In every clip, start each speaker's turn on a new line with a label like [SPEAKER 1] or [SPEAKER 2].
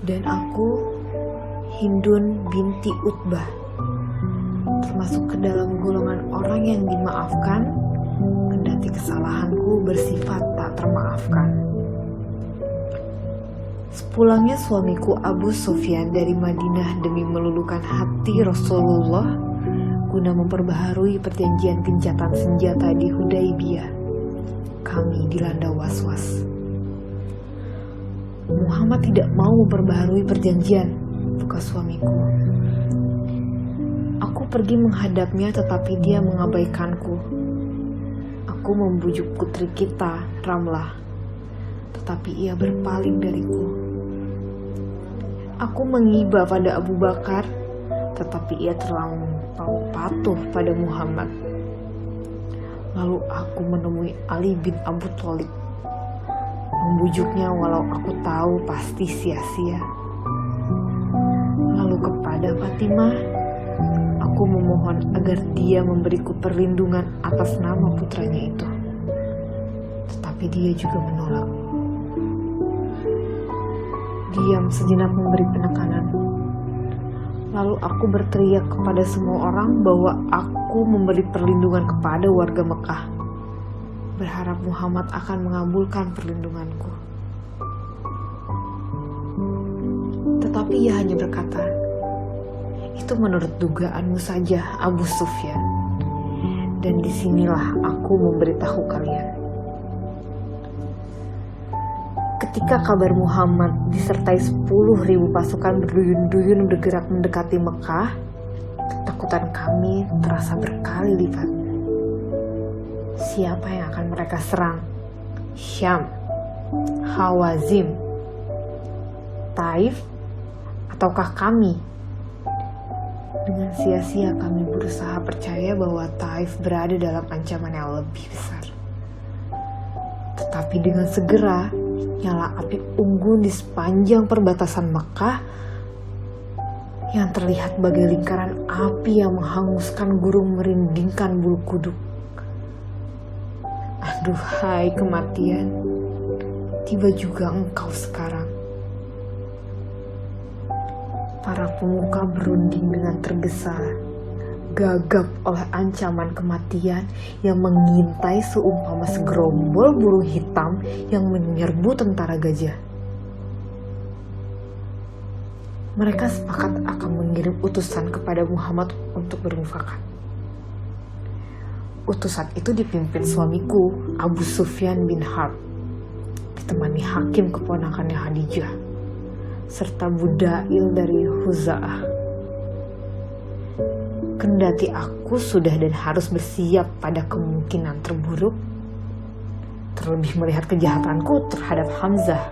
[SPEAKER 1] Dan aku Hindun binti Utbah, termasuk ke dalam golongan orang yang dimaafkan, kendati kesalahanku bersifat tak termaafkan. Sepulangnya suamiku Abu Sufyan dari Madinah demi meluluhkan hati Rasulullah guna memperbaharui perjanjian gencatan senjata di Hudaibiyah, kami dilanda was-was. Muhammad tidak mau memperbaharui perjanjian, buka suamiku. Aku pergi menghadapnya tetapi dia mengabaikanku. Aku membujuk putri kita, Ramlah, tetapi ia berpaling dariku. Aku mengiba pada Abu Bakar, tetapi ia terlampau patuh pada Muhammad. Lalu aku menemui Ali bin Abu Thalib, membujuknya walau aku tahu pasti sia-sia. Lalu kepada Fatimah, aku memohon agar dia memberiku perlindungan atas nama putranya itu. Tetapi dia juga menolak. Diam sejenak memberi penekanan. Lalu aku berteriak kepada semua orang bahwa aku memberi perlindungan kepada warga Mekah, berharap Muhammad akan mengabulkan perlindunganku. Tetapi ia hanya berkata, "Itu menurut dugaanmu saja, Abu Sufyan. Dan disinilah aku memberitahu kalian." Ketika kabar Muhammad disertai 10.000 pasukan berduyun-duyun bergerak mendekati Mekah, ketakutan kami terasa berkali lipat. Siapa yang akan mereka serang? Syam, Hawazim, Taif, ataukah kami? Dengan sia-sia kami berusaha percaya bahwa Taif berada dalam ancaman yang lebih besar. Tetapi dengan segera, nyala api unggun di sepanjang perbatasan Mekah yang terlihat bagai lingkaran api yang menghanguskan gurung merindingkan bulu kuduk. Aduhai kematian, tiba juga engkau sekarang. Para pemuka berunding dengan tergesa, gagap oleh ancaman kematian yang mengintai seumpama segerombol burung hitam yang menyerbu tentara gajah. Mereka sepakat akan mengirim utusan kepada Muhammad untuk bermufakat. Utusan itu dipimpin suamiku, Abu Sufyan bin Harb, ditemani hakim keponakannya Khadijah, serta Budail dari Huza'ah. Kendati aku sudah dan harus bersiap pada kemungkinan terburuk, terlebih melihat kejahatanku terhadap Hamzah.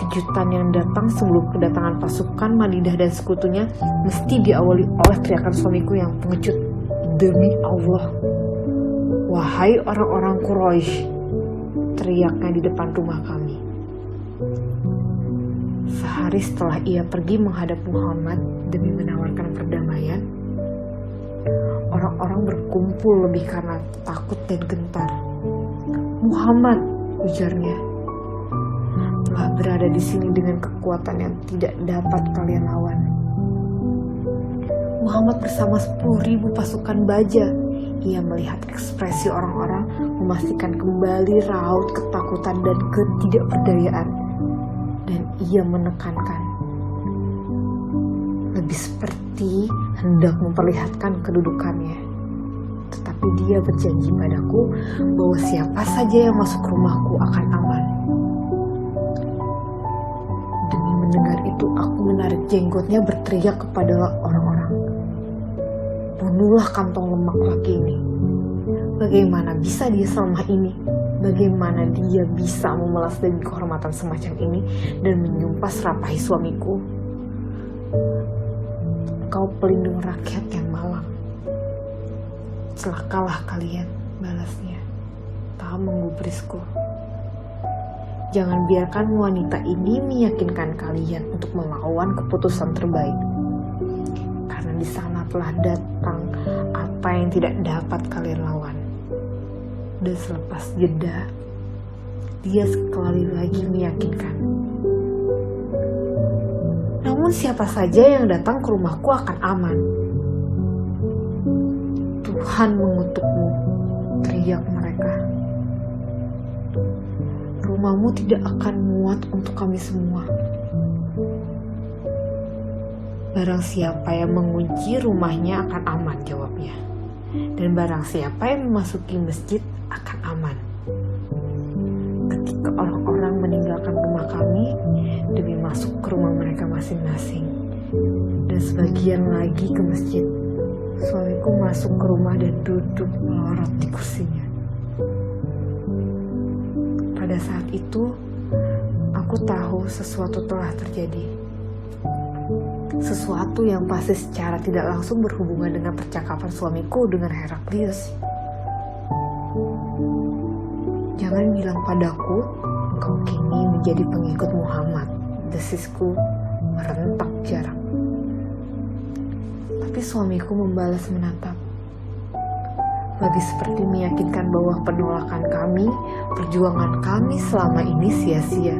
[SPEAKER 1] Kejutan yang datang sebelum kedatangan pasukan Madinah dan sekutunya mesti diawali oleh teriakan suamiku yang pengecut. "Demi Allah, wahai orang-orang Quraisy!" teriaknya di depan rumah kami. Sehari setelah ia pergi menghadap Muhammad demi menawarkan perdamaian, orang-orang berkumpul lebih karena takut dan gentar. "Muhammad," ujarnya, "telah berada di sini dengan kekuatan yang tidak dapat kalian lawan." Muhammad bersama 10.000 pasukan baja. Ia melihat ekspresi orang-orang, memastikan kembali raut ketakutan dan ketidakberdayaan. Dan ia menekankan, lebih seperti hendak memperlihatkan kedudukannya. Tetapi dia berjanji padaku bahwa siapa saja yang masuk rumahku akan aman. Demi mendengar itu, aku menarik jenggotnya berteriak kepada orang-orang, "Bunuhlah kantong lemak laki ini. Bagaimana bisa dia selemah ini? Bagaimana dia bisa memelas demi kehormatan semacam ini dan menyumpah serapahi suamiku? Engkau pelindung rakyat yang malang. Celakalah kalian," balasnya, tak menggubrisku. "Jangan biarkan wanita ini meyakinkan kalian untuk melawan keputusan terbaik. Karena di sana telah datang apa yang tidak dapat kalian lawan." Dan selepas jeda, dia sekali lagi meyakinkan, namun siapa saja yang datang ke rumahku akan aman. Tuhan mengutukmu, teriak mereka. Rumahmu tidak akan muat untuk kami semua. Barang siapa yang mengunci rumahnya akan aman, jawabnya. Dan barang siapa yang memasuki masjid akan aman. Ketika orang-orang meninggalkan rumah kami demi masuk ke rumah mereka masing-masing, dan sebagian lagi ke masjid, suamiku masuk ke rumah dan duduk melorot di kursinya. Pada saat itu, aku tahu sesuatu telah terjadi. Sesuatu yang pasti secara tidak langsung berhubungan dengan percakapan suamiku dengan Heraklius. Jangan bilang padaku, engkau kini menjadi pengikut Muhammad, desisku merentak jarak. Tapi suamiku membalas menatap. Bagi seperti meyakinkan bahwa penolakan kami, perjuangan kami selama ini sia-sia.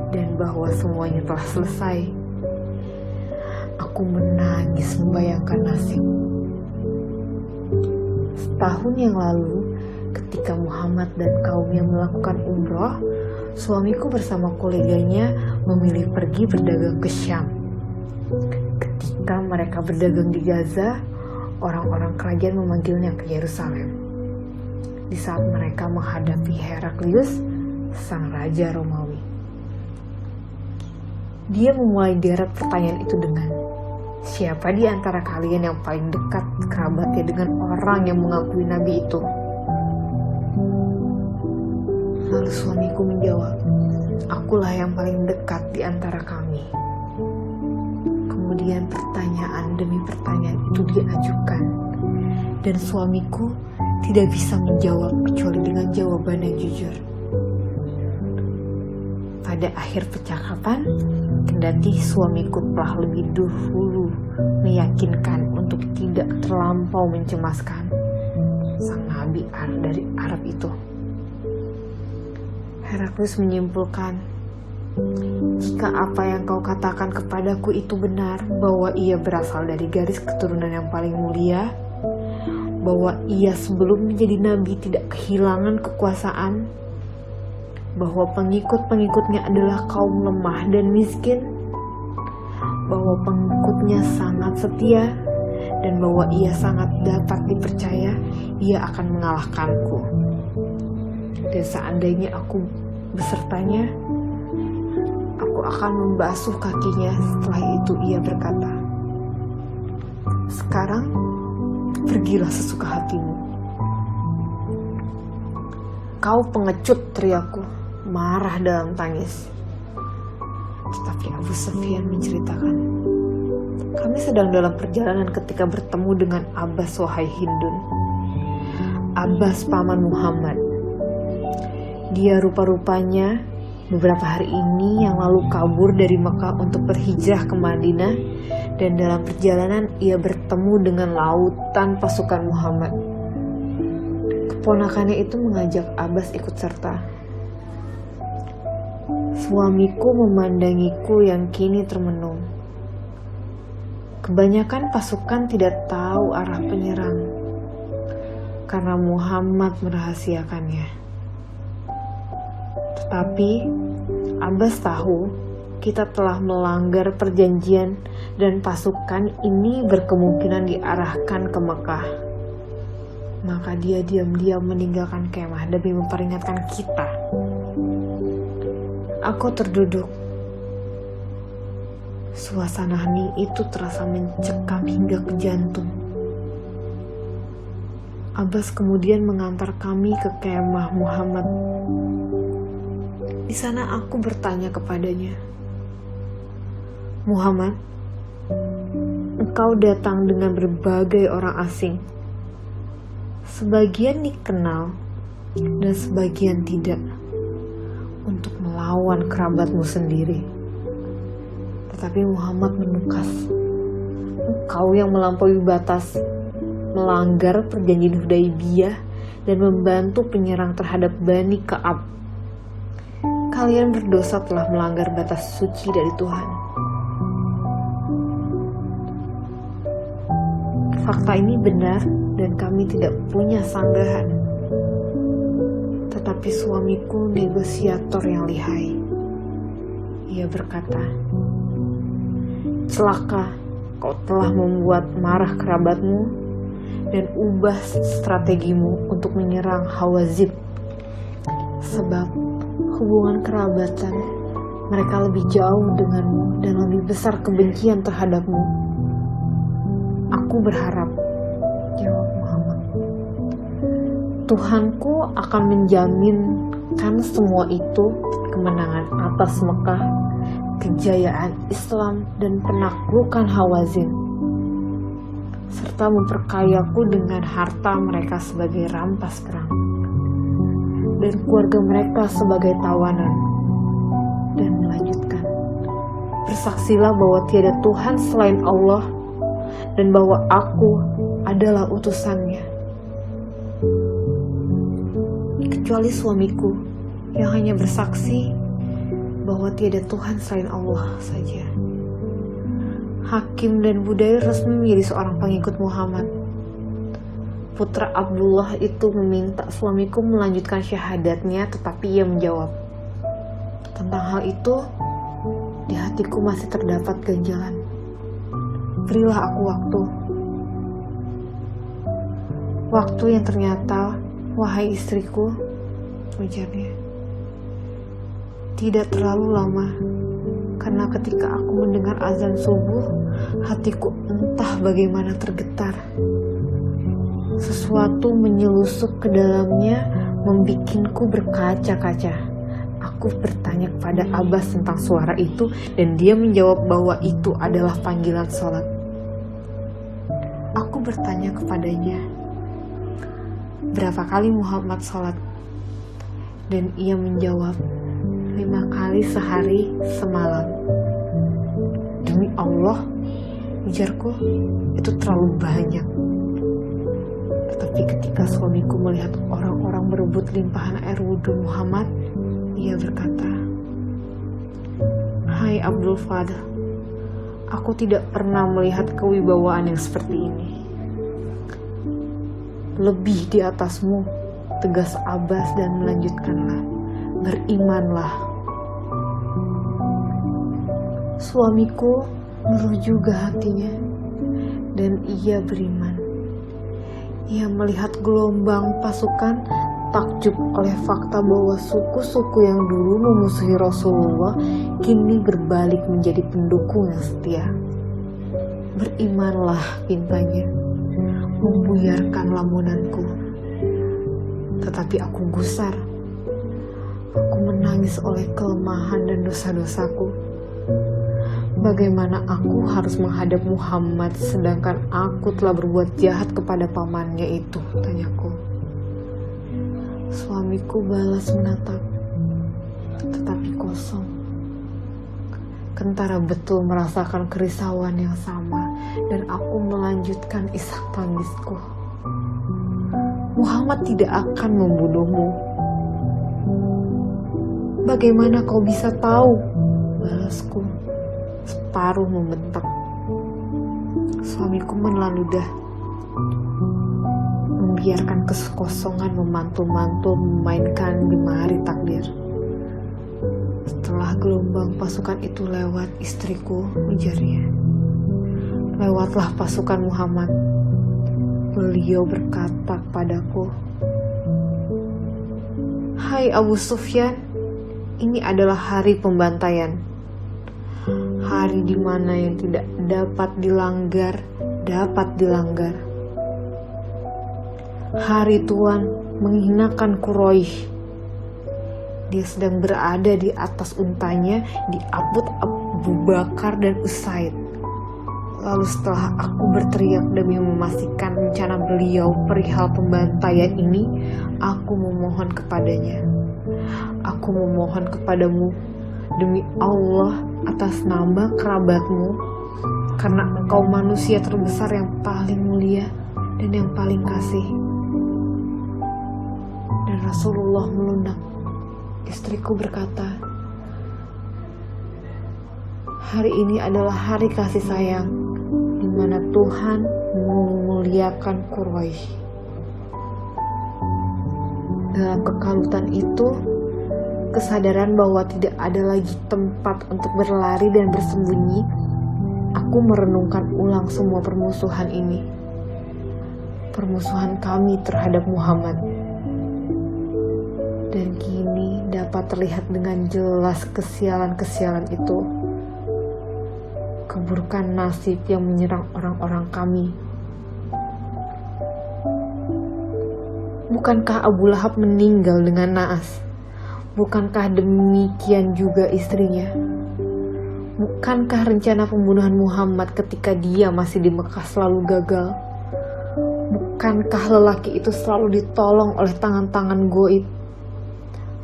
[SPEAKER 1] Dan bahwa semuanya telah selesai. Aku menangis membayangkan nasib. Setahun yang lalu, ketika Muhammad dan kaumnya melakukan umroh, suamiku bersama koleganya memilih pergi berdagang ke Syam. Ketika mereka berdagang di Gaza, orang-orang kerajaan memanggilnya ke Yerusalem. Di saat mereka menghadapi Heraklius, sang raja Romawi. Dia memulai deret pertanyaan itu dengan, siapa di antara kalian yang paling dekat kerabatnya dengan orang yang mengakui nabi itu? Lalu suamiku menjawab, akulah yang paling dekat di antara kami. Kemudian pertanyaan demi pertanyaan itu diajukan, dan suamiku tidak bisa menjawab kecuali dengan jawaban yang jujur. Pada akhir percakapan, kendati suamiku telah lebih dahulu meyakinkan untuk tidak terlampau mencemaskan sang nabi dari Arab itu. Heraklius menyimpulkan, jika apa yang kau katakan kepadaku itu benar, bahwa ia berasal dari garis keturunan yang paling mulia, bahwa ia sebelum menjadi nabi tidak kehilangan kekuasaan, bahwa pengikut-pengikutnya adalah kaum lemah dan miskin, bahwa pengikutnya sangat setia, dan bahwa ia sangat dapat dipercaya, ia akan mengalahkanku. Dan seandainya aku besertanya, aku akan membasuh kakinya. Setelah itu ia berkata, sekarang pergilah sesuka hatimu. Kau pengecut, teriakku, marah dalam tangis. Tetapi Abu Sufyan menceritakan, kami sedang dalam perjalanan ketika bertemu dengan Abbas wahai Hindun. Abbas paman Muhammad. Dia rupa-rupanya beberapa hari ini yang lalu kabur dari Mekah untuk berhijrah ke Madinah, dan dalam perjalanan ia bertemu dengan lautan pasukan Muhammad. Keponakannya itu mengajak Abbas ikut serta. Suamiku memandangiku yang kini termenung. Kebanyakan pasukan tidak tahu arah penyerang karena Muhammad merahasiakannya. Tetapi Abbas tahu kita telah melanggar perjanjian dan pasukan ini berkemungkinan diarahkan ke Mekah. Maka dia diam-diam meninggalkan kemah demi memperingatkan kita. Aku terduduk. Suasana hening itu terasa mencekam hingga ke jantung. Abbas kemudian mengantar kami ke kemah Muhammad. Di sana aku bertanya kepadanya, Muhammad, engkau datang dengan berbagai orang asing. Sebagian dikenal dan sebagian tidak, untuk melawan kerabatmu sendiri. Tetapi Muhammad menukas, engkau yang melampaui batas, melanggar perjanjian Hudaibiyah dan membantu penyerang terhadap Bani Ka'ab. Kalian berdosa telah melanggar batas suci dari Tuhan. Fakta ini benar dan kami tidak punya sanggahan. Tetapi suamiku negosiator yang lihai. Ia berkata, "Celaka, kau telah membuat marah kerabatmu dan ubah strategimu untuk menyerang Hawazin. Sebab hubungan kerabatan mereka lebih jauh denganmu dan lebih besar kebencian terhadapmu." "Aku berharap," jawab Muhammad, "Tuhanku akan menjaminkan semua itu, kemenangan atas Mekah, kejayaan Islam dan penaklukan Hawazin, serta memperkayaku dengan harta mereka sebagai rampas perang dan keluarga mereka sebagai tawanan." Dan melanjutkan, "Bersaksilah bahwa tiada Tuhan selain Allah dan bahwa aku adalah utusannya, kecuali suamiku yang hanya bersaksi bahwa tiada Tuhan selain Allah saja." Hakim dan Budair resmi menjadi seorang pengikut Muhammad. Putra Abdullah itu meminta suamiku melanjutkan syahadatnya, tetapi ia menjawab, "Tentang hal itu, di hatiku masih terdapat ganjalan. Berilah aku waktu." "Waktu yang ternyata, wahai istriku," ujarnya, "tidak terlalu lama, karena ketika aku mendengar azan subuh, hatiku entah bagaimana tergetar. Sesuatu menyelusup ke dalamnya, membikinku berkaca-kaca. Aku bertanya kepada Abbas tentang suara itu, dan dia menjawab bahwa itu adalah panggilan sholat. Aku bertanya kepadanya, 'Berapa kali Muhammad sholat?' Dan ia menjawab, 5 kali sehari semalam." "Demi Allah," ujarku, "itu terlalu banyak." Tetapi ketika suamiku melihat orang-orang berebut limpahan air wudhu Muhammad, ia berkata, "Hai Abdul Fadl, aku tidak pernah melihat kewibawaan yang seperti ini." "Lebih di atasmu," tegas Abbas dan melanjutkanlah, "berimanlah." Suamiku nurut juga hatinya, dan ia beriman. Ia melihat gelombang pasukan, takjub oleh fakta bahwa suku-suku yang dulu memusuhi Rasulullah kini berbalik menjadi pendukung yang setia. "Berimanlah," pintanya, membuyarkan lamunanku. Tetapi aku gusar. Aku menangis oleh kelemahan dan dosa-dosaku. Bagaimana aku harus menghadap Muhammad sedangkan aku telah berbuat jahat kepada pamannya itu, tanyaku. Suamiku balas menatap, tetapi kosong. Kentara betul merasakan kerisauan yang sama, dan aku melanjutkan isak tangisku. "Muhammad tidak akan membunuhmu." "Bagaimana kau bisa tahu?" balasku, separuh membentak. Suamiku menelan ludah, membiarkan kekosongan memantul-mantul memainkan gemari takdir. Setelah gelombang pasukan itu lewat, istriku, ujarnya, "Lewatlah pasukan Muhammad." Beliau berkata padaku, "Hai Abu Sufyan, ini adalah hari pembantaian. Hari di mana yang tidak dapat dilanggar. Hari Tuhan menghinakan Quraisy. Dia sedang berada di atas untanya, diaput Abu Bakar dan Usaid. Lalu setelah aku berteriak demi memastikan rencana beliau perihal pembantaian ini, aku memohon kepadanya, aku memohon kepadamu demi Allah atas nama kerabatmu, karena engkau manusia terbesar yang paling mulia dan yang paling kasih." Dan Rasulullah melunak. Istriku berkata, "Hari ini adalah hari kasih sayang, di mana Tuhan memuliakan Quraisy. Dalam kekalutan itu, kesadaran bahwa tidak ada lagi tempat untuk berlari dan bersembunyi, aku merenungkan ulang semua permusuhan ini. Permusuhan kami terhadap Muhammad. Dan kini dapat terlihat dengan jelas kesialan-kesialan itu. Keburukan nasib yang menyerang orang-orang kami. Bukankah Abu Lahab meninggal dengan naas? Bukankah demikian juga istrinya? Bukankah rencana pembunuhan Muhammad ketika dia masih di Mekah selalu gagal? Bukankah lelaki itu selalu ditolong oleh tangan-tangan goib?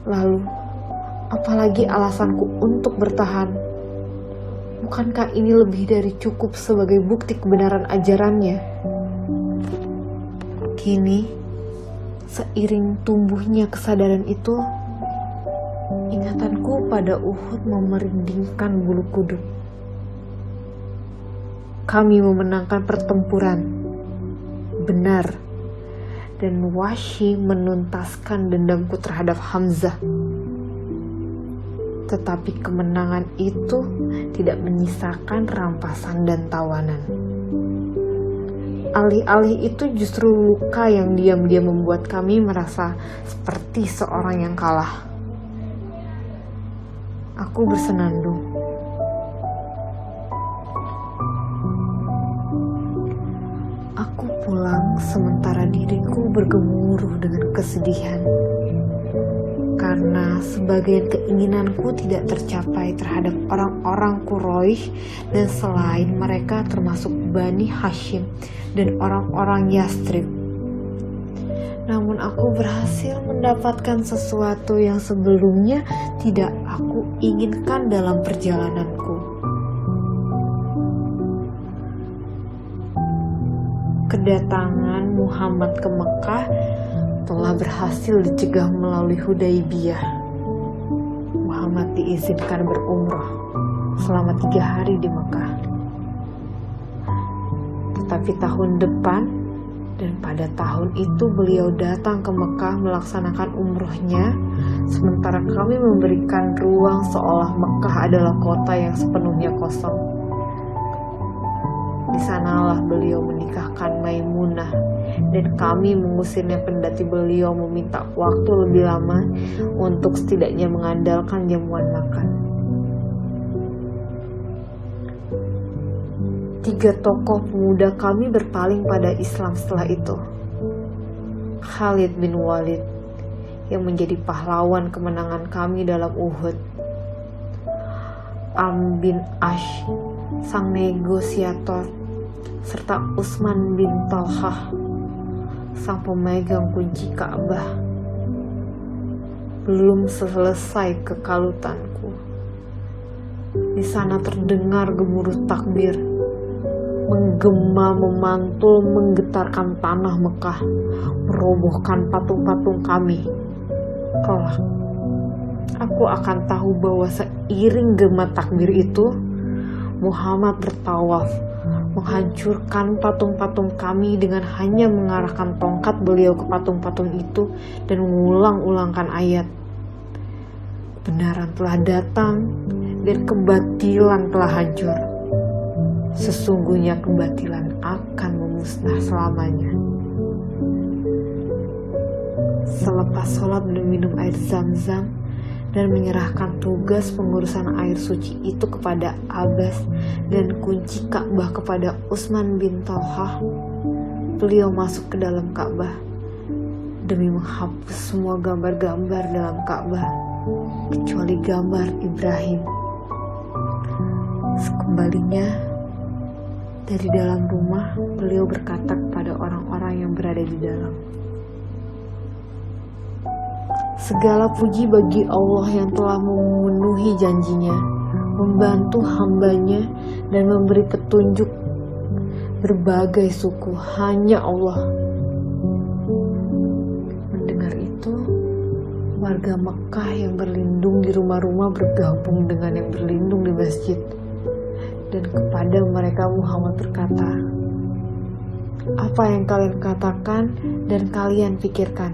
[SPEAKER 1] Lalu, apalagi alasanku untuk bertahan? Bukankah ini lebih dari cukup sebagai bukti kebenaran ajarannya? Kini, seiring tumbuhnya kesadaran itu, ingatanku pada Uhud memerindingkan bulu kuduk. Kami memenangkan pertempuran, benar, dan Wahsy menuntaskan dendamku terhadap Hamzah. Tetapi kemenangan itu tidak menyisakan rampasan dan tawanan. Alih-alih itu justru luka yang diam-diam membuat kami merasa seperti seorang yang kalah. Aku bersenandung. Aku pulang sementara diriku bergemuruh dengan kesedihan. Karena sebagian keinginanku tidak tercapai terhadap orang-orang Quraisy, dan selain mereka termasuk Bani Hashim dan orang-orang Yathrib. Namun aku berhasil mendapatkan sesuatu yang sebelumnya tidak aku inginkan dalam perjalananku. Kedatangan Muhammad ke Mekah telah berhasil dicegah melalui Hudaybiyah. Muhammad diizinkan berumrah selama 3 hari di Mekah. Tetapi tahun depan dan pada tahun itu beliau datang ke Mekah melaksanakan umrohnya, sementara kami memberikan ruang seolah Mekah adalah kota yang sepenuhnya kosong. Di sanalah beliau menikahkan Maimunah, dan kami mengusirnya kendati beliau meminta waktu lebih lama untuk setidaknya mengandalkan jamuan makan. 3 tokoh pemuda kami berpaling pada Islam setelah itu. Khalid bin Walid yang menjadi pahlawan kemenangan kami dalam Uhud. Amr bin Ash, sang negosiator, serta Utsman bin Talhah, sang pemegang kunci Ka'bah. Belum selesai kekalutanku. Di sana terdengar gemuruh takbir, menggema memantul menggetarkan tanah Mekah, merobohkan patung-patung kami. Kelak, aku akan tahu bahwa seiring gema takbir itu, Muhammad bertawaf, menghancurkan patung-patung kami dengan hanya mengarahkan tongkat beliau ke patung-patung itu dan mengulang-ulangkan ayat. Kebenaran telah datang dan kebatilan telah hancur. Sesungguhnya kebatilan akan memusnah selamanya. Selepas sholat dan minum air Zam-Zam dan menyerahkan tugas pengurusan air suci itu kepada Abbas dan kunci Ka'bah kepada Utsman bin Talhah, beliau masuk ke dalam Ka'bah demi menghapus semua gambar-gambar dalam Ka'bah kecuali gambar Ibrahim. Sekembalinya dari dalam rumah, beliau berkata kepada orang-orang yang berada di dalam, segala puji bagi Allah yang telah memenuhi janjinya, membantu hambanya, dan memberi petunjuk berbagai suku. Hanya Allah. Mendengar itu, warga Mekah yang berlindung di rumah-rumah bergabung dengan yang berlindung di masjid. Dan kepada mereka Muhammad berkata, apa yang kalian katakan dan kalian pikirkan.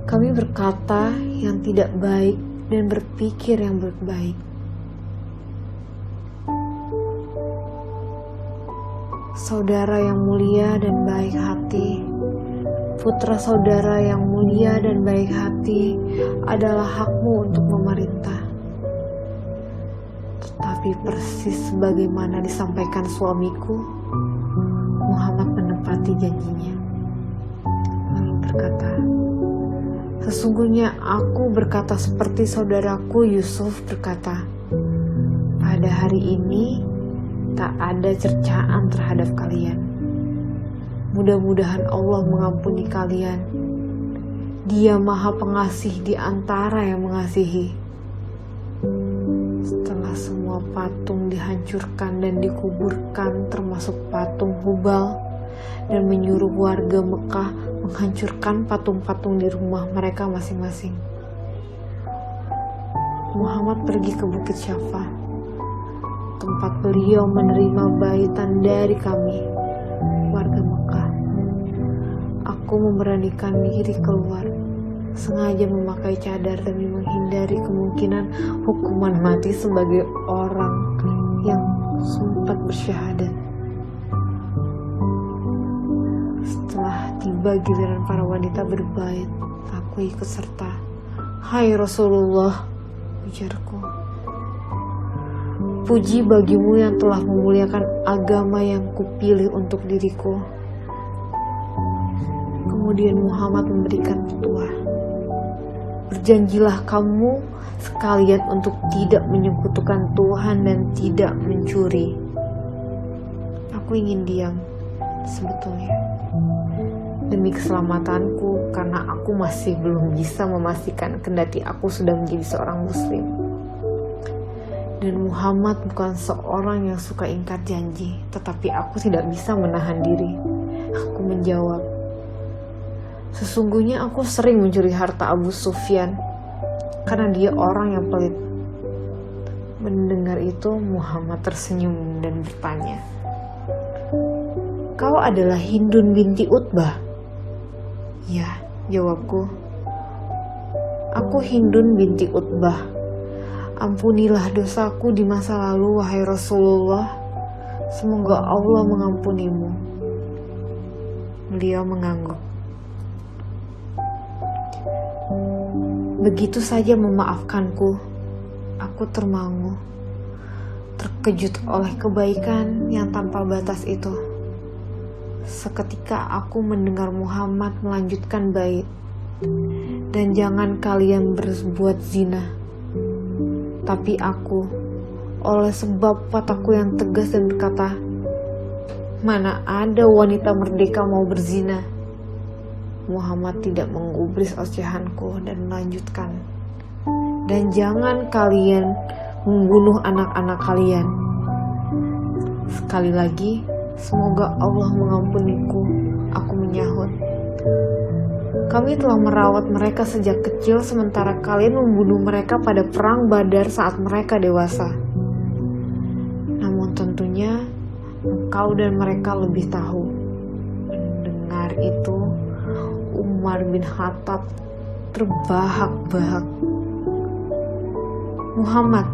[SPEAKER 1] Kami berkata yang tidak baik dan berpikir yang baik. Saudara yang mulia dan baik hati, putra saudara yang mulia dan baik hati adalah hakmu untuk memerintah. Tetapi persis sebagaimana disampaikan suamiku, Muhammad menepati janjinya. Lalu berkata, sesungguhnya aku berkata seperti saudaraku Yusuf berkata, pada hari ini tak ada cercaan terhadap kalian. Mudah-mudahan Allah mengampuni kalian. Dia Maha Pengasih di antara yang mengasihi. Setelah semua patung dihancurkan dan dikuburkan, termasuk patung Hubal, dan menyuruh warga Mekah menghancurkan patung-patung di rumah mereka masing-masing, Muhammad pergi ke Bukit Syafa, tempat beliau menerima baitan dari kami, warga Mekah. Aku memberanikan diri keluar, sengaja memakai cadar demi menghindari kemungkinan hukuman mati sebagai orang yang sempat bersyahadat. Setelah tiba giliran para wanita berbait, aku ikut serta. Hai Rasulullah, ujarku. Puji bagimu yang telah memuliakan agama yang kupilih untuk diriku. Kemudian Muhammad memberikan petua. Berjanjilah kamu sekalian untuk tidak menyekutukan Tuhan dan tidak mencuri. Aku ingin diam sebetulnya, demi keselamatanku, karena aku masih belum bisa memastikan kendati aku sudah menjadi seorang muslim. Dan Muhammad bukan seorang yang suka ingkar janji, tetapi aku tidak bisa menahan diri. Aku menjawab, sesungguhnya aku sering mencuri harta Abu Sufyan karena dia orang yang pelit. Mendengar itu, Muhammad tersenyum dan bertanya, kau adalah Hindun binti Utbah? Ya, jawabku. Aku Hindun binti Utbah. Ampunilah dosaku di masa lalu, wahai Rasulullah. Semoga Allah mengampunimu. Beliau mengangguk. Begitu saja memaafkanku. Aku termangu, terkejut oleh kebaikan yang tanpa batas itu. Seketika aku mendengar Muhammad melanjutkan bait, dan jangan kalian berbuat zina. Tapi aku, oleh sebab watakku yang tegas dan berkata, mana ada wanita merdeka mau berzina. Muhammad tidak menggubris ocehanku dan melanjutkan, dan jangan kalian membunuh anak-anak kalian. Sekali lagi, semoga Allah mengampuniku. Aku menyahut, kami telah merawat mereka sejak kecil, sementara kalian membunuh mereka pada perang Badar saat mereka dewasa. Namun tentunya engkau dan mereka lebih tahu. Mendengar itu, Umar bin Khattab terbahak-bahak. Muhammad,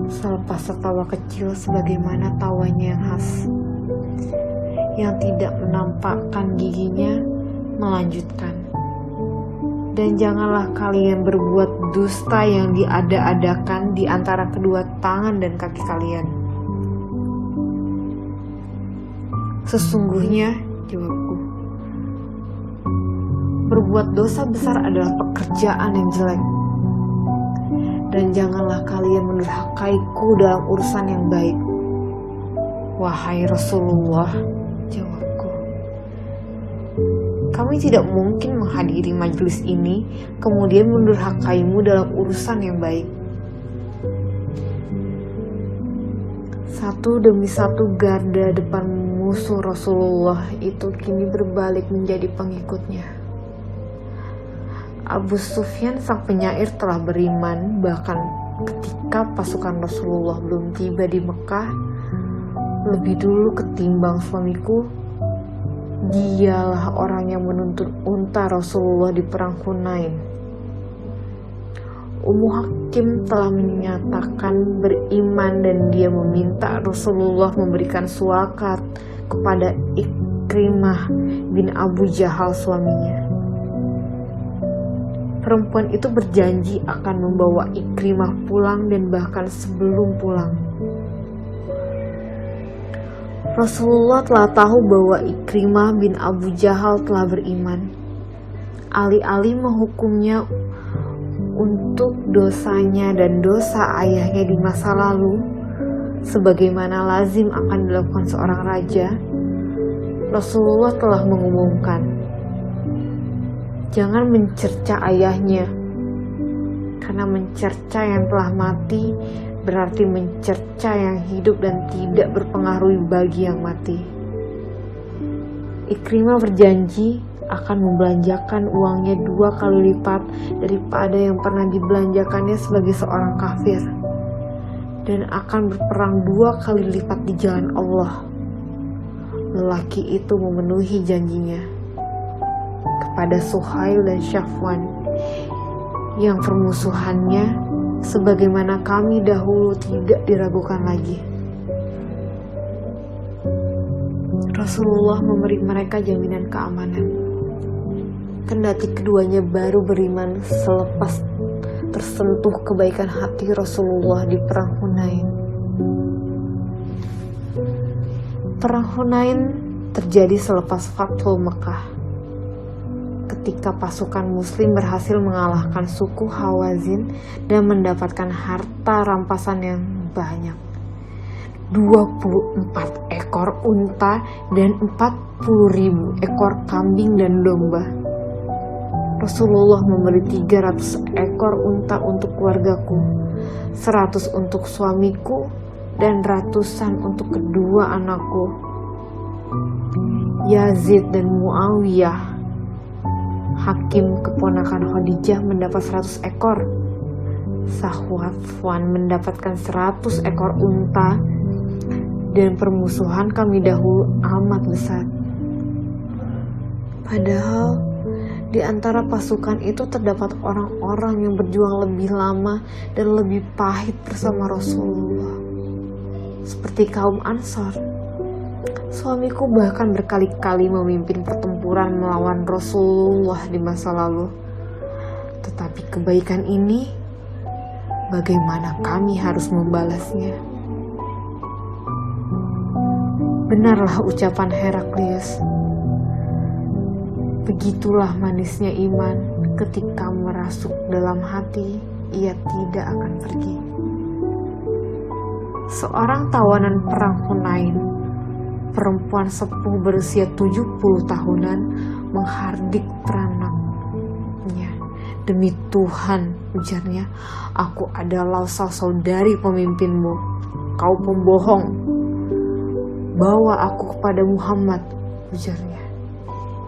[SPEAKER 1] selepas tertawa kecil sebagaimana tawanya yang khas, yang tidak menampakkan giginya, melanjutkan, dan janganlah kalian berbuat dusta yang diada-adakan di antara kedua tangan dan kaki kalian. Sesungguhnya, jawabku, berbuat dosa besar adalah pekerjaan yang jelek, dan janganlah kalian mendurhakaiku dalam urusan yang baik. Wahai Rasulullah, jawabku, kami tidak mungkin menghadiri majelis ini kemudian mendurhakaimu dalam urusan yang baik. Satu demi satu garda depan musuh Rasulullah itu kini berbalik menjadi pengikutnya. Abu Sufyan sang penyair telah beriman, bahkan ketika pasukan Rasulullah belum tiba di Mekah, lebih dulu ketimbang suamiku, dialah orang yang menuntun unta Rasulullah di perang Hunain. Ummu Hakim telah menyatakan beriman dan dia meminta Rasulullah memberikan suakat kepada Ikrimah bin Abu Jahal suaminya. Perempuan itu berjanji akan membawa Ikrimah pulang dan bahkan sebelum pulang, Rasulullah telah tahu bahwa Ikrimah bin Abu Jahal telah beriman. Alih-alih menghukumnya untuk dosanya dan dosa ayahnya di masa lalu, sebagaimana lazim akan dilakukan seorang raja, Rasulullah telah mengumumkan, jangan mencerca ayahnya, karena mencerca yang telah mati berarti mencerca yang hidup dan tidak berpengaruh bagi yang mati. Ikrimah berjanji akan membelanjakan uangnya 2 kali lipat daripada yang pernah dibelanjakannya sebagai seorang kafir, dan akan berperang 2 kali lipat di jalan Allah. Lelaki itu memenuhi janjinya kepada Suhail dan Syafwan yang permusuhannya sebagaimana kami dahulu tidak diragukan lagi. Rasulullah memberi mereka jaminan keamanan, kendati keduanya baru beriman selepas tersentuh kebaikan hati Rasulullah di perang Hunain. Perang Hunain terjadi selepas Fathul Mekah, ketika pasukan muslim berhasil mengalahkan suku Hawazin dan mendapatkan harta rampasan yang banyak, 24 ekor unta dan 40.000 ekor kambing dan domba. Rasulullah memberi 300 ekor unta untuk keluargaku, 100 untuk suamiku, dan ratusan untuk kedua anakku, Yazid dan Muawiyah. Hakim keponakan Khadijah mendapat 100 ekor. Safwan mendapatkan 100 ekor unta, dan permusuhan kami dahulu amat besar. Padahal di antara pasukan itu terdapat orang-orang yang berjuang lebih lama dan lebih pahit bersama Rasulullah, seperti kaum Ansor. Suamiku bahkan berkali-kali memimpin pertempuran melawan Rasulullah di masa lalu. Tetapi kebaikan ini, bagaimana kami harus membalasnya? Benarlah ucapan Heraklius, begitulah manisnya iman, ketika merasuk dalam hati, ia tidak akan pergi. Seorang tawanan perang Hunain, perempuan sepuh berusia 70 tahunan, menghardik peranaknya. Demi Tuhan, ujarnya, aku adalah saudari pemimpinmu. Kau pembohong. Bawa aku kepada Muhammad, ujarnya.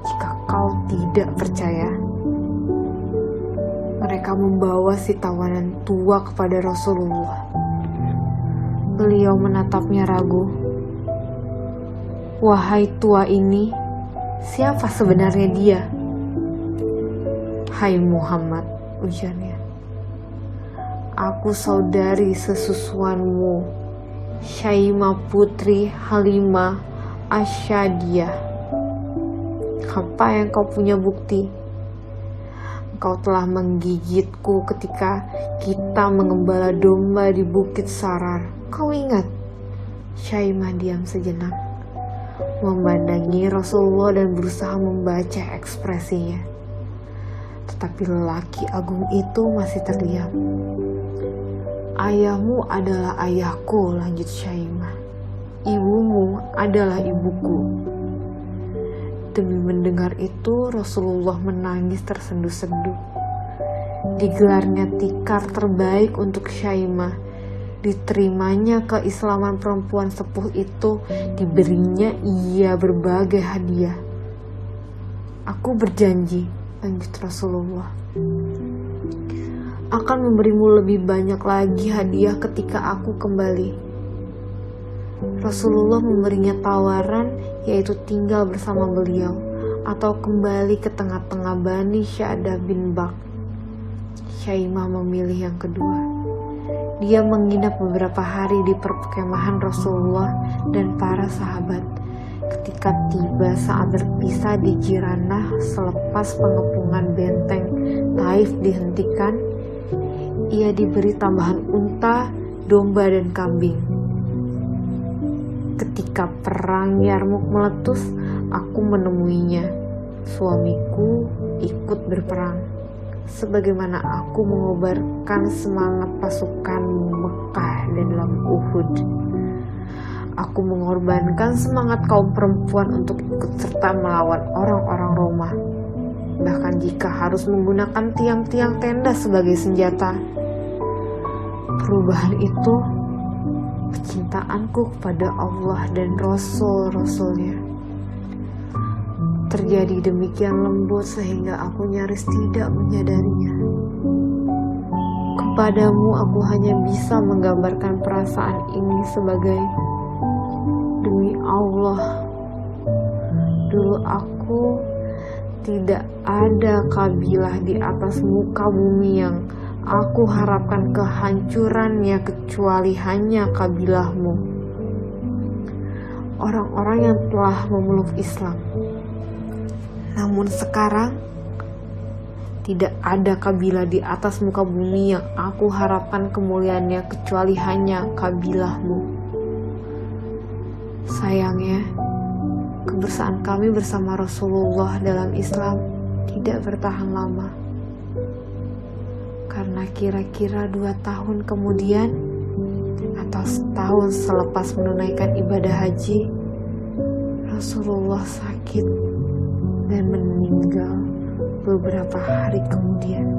[SPEAKER 1] Jika kau tidak percaya. Mereka membawa si tawanan tua kepada Rasulullah. Beliau menatapnya ragu. Wahai tua ini, siapa sebenarnya dia? Hai Muhammad, ujarnya. Aku saudari sesusuanmu, Syaimah putri Halimah Asyadiyah. Apa yang kau punya bukti? Engkau telah menggigitku ketika kita mengembala domba di Bukit Sarar. Kau ingat? Syaimah diam sejenak, memandangi Rasulullah dan berusaha membaca ekspresinya. Tetapi lelaki agung itu masih terdiam. Ayahmu adalah ayahku, lanjut Syaimah. Ibumu adalah ibuku. Demi mendengar itu, Rasulullah menangis tersenduh-senduh. Digelarnya tikar terbaik untuk Syaimah. Diterimanya keislaman perempuan sepuh itu, diberinya ia berbagai hadiah. Aku berjanji, lanjut Rasulullah, akan memberimu lebih banyak lagi hadiah ketika aku kembali. Rasulullah memberinya tawaran, yaitu tinggal bersama beliau atau kembali ke tengah-tengah Bani Sa'dah bin Bak. Syaimah memilih yang kedua. Dia menginap beberapa hari di perkemahan Rasulullah dan para sahabat. Ketika tiba saat berpisah di Jiranah selepas pengepungan benteng Taif dihentikan, ia diberi tambahan unta, domba, dan kambing. Ketika perang Yarmuk meletus, aku menemuinya. Suamiku ikut berperang, sebagaimana aku mengobarkan semangat pasukan Mekah dan dalam Uhud. Aku mengorbankan semangat kaum perempuan untuk ikut serta melawan orang-orang Roma, bahkan jika harus menggunakan tiang-tiang tenda sebagai senjata. Perubahan itu kecintaanku kepada Allah dan Rasul-Rasulnya. Terjadi demikian lembut sehingga aku nyaris tidak menyadarinya. Kepadamu aku hanya bisa menggambarkan perasaan ini sebagai, demi Allah, dulu aku tidak ada kabilah di atas muka bumi yang aku harapkan kehancurannya kecuali hanya kabilahmu, orang-orang yang telah memeluk Islam. Namun sekarang tidak ada kabilah di atas muka bumi yang aku harapkan kemuliaannya kecuali hanya kabilahmu. Sayangnya, kebersamaan kami bersama Rasulullah dalam Islam tidak bertahan lama. Karena kira-kira 2 tahun kemudian, atau setahun selepas menunaikan ibadah haji, Rasulullah sakit dan meninggal beberapa hari kemudian.